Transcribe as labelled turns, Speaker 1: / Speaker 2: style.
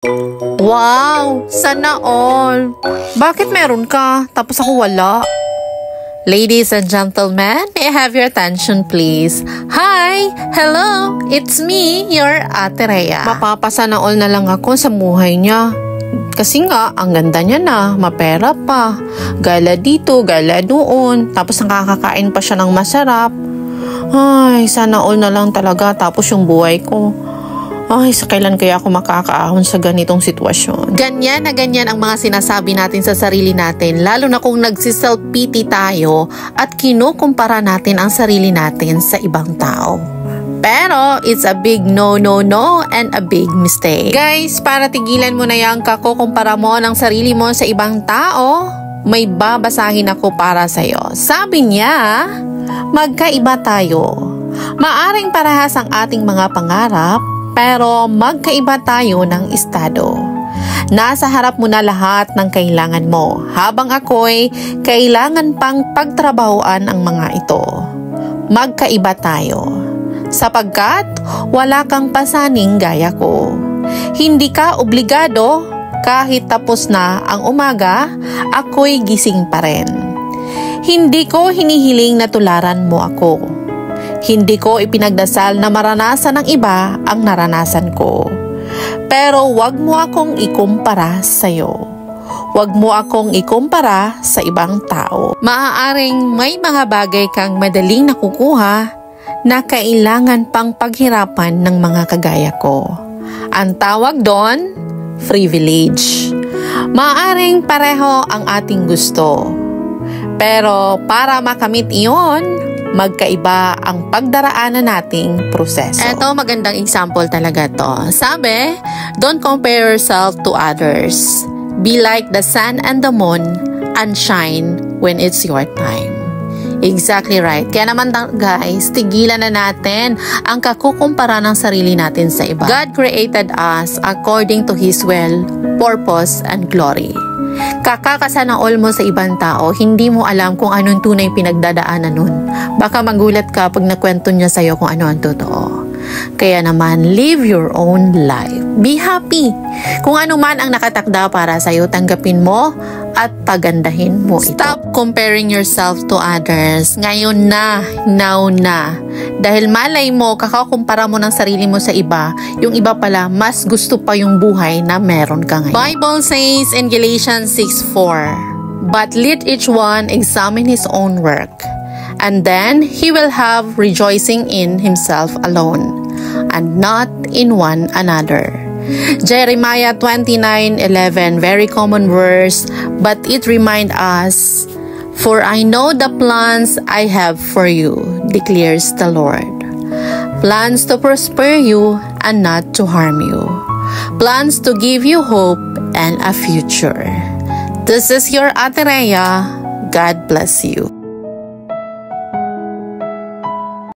Speaker 1: Wow! Sana all! Bakit meron ka? Tapos ako wala. Ladies and gentlemen, may I have your attention please? Hi! Hello! It's me, your Ate Rhea. Mapapasana all na lang ako sa buhay niya. Kasi nga, ang ganda niya na, mapera pa. Gala dito, gala doon. Tapos nakakakain pa siya ng masarap. Ay, sana all na lang talaga. Tapos yung buhay ko. Ay, sa kailan kaya ako makakaahon sa ganitong sitwasyon? Ganyan na ganyan ang mga sinasabi natin sa sarili natin, lalo na kung nagsiself-pity tayo at kinukumpara natin ang sarili natin sa ibang tao. Pero, it's a big no and a big mistake. Guys, para tigilan mo na yung kakukumpara mo ng sarili mo sa ibang tao, may babasahin ako para sa'yo. Sabi niya, magkaiba tayo. Maaring parehas ang ating mga pangarap, pero magkaiba tayo ng estado. Nasa harap mo na lahat ng kailangan mo, habang ako'y kailangan pang pagtrabahuan ang mga ito. Magkaiba tayo, sapagkat wala kang pasaning gaya ko. Hindi ka obligado, kahit tapos na ang umaga, ako'y gising pa rin. Hindi ko hinihiling na tularan mo ako. Hindi ko ipinagdasal na maranasan ng iba ang naranasan ko. Pero wag mo akong ikumpara sa'yo. Wag mo akong ikumpara sa ibang tao. Maaaring may mga bagay kang madaling nakukuha na kailangan pang paghirapan ng mga kagaya ko. Ang tawag doon, privilege. Maaaring pareho ang ating gusto. Pero para makamit iyon, magkaiba ang pagdaraanan nating proseso. Eto, magandang example talaga to. Sabi, don't compare yourself to others. Be like the sun and the moon and shine when it's your time. Exactly right. Kaya naman guys, tigilan na natin ang kakukumpara ng sarili natin sa iba. God created us according to His will, purpose, and glory. Kakakasana all mo sa ibang tao, hindi mo alam kung anong tunay pinagdadaanan nun. Baka magulat ka pag nakwento niya sa'yo kung ano ang totoo. Kaya naman, live your own life. Be happy. Kung ano man ang nakatakda para sa'yo, tanggapin mo at pagandahin mo ito. Stop comparing yourself to others. Ngayon na, now na. Dahil malay mo, kakakumpara mo ng sarili mo sa iba, yung iba pala, mas gusto pa yung buhay na meron ka ngayon. Bible says in Galatians 6:4, but let each one examine his own work, and then he will have rejoicing in himself alone, and not in one another. Jeremiah 29:11, very common verse, but it reminds us, for I know the plans I have for you, declares the Lord. Plans to prosper you and not to harm you. Plans to give you hope and a future. This is your Ate Rhea. God bless you.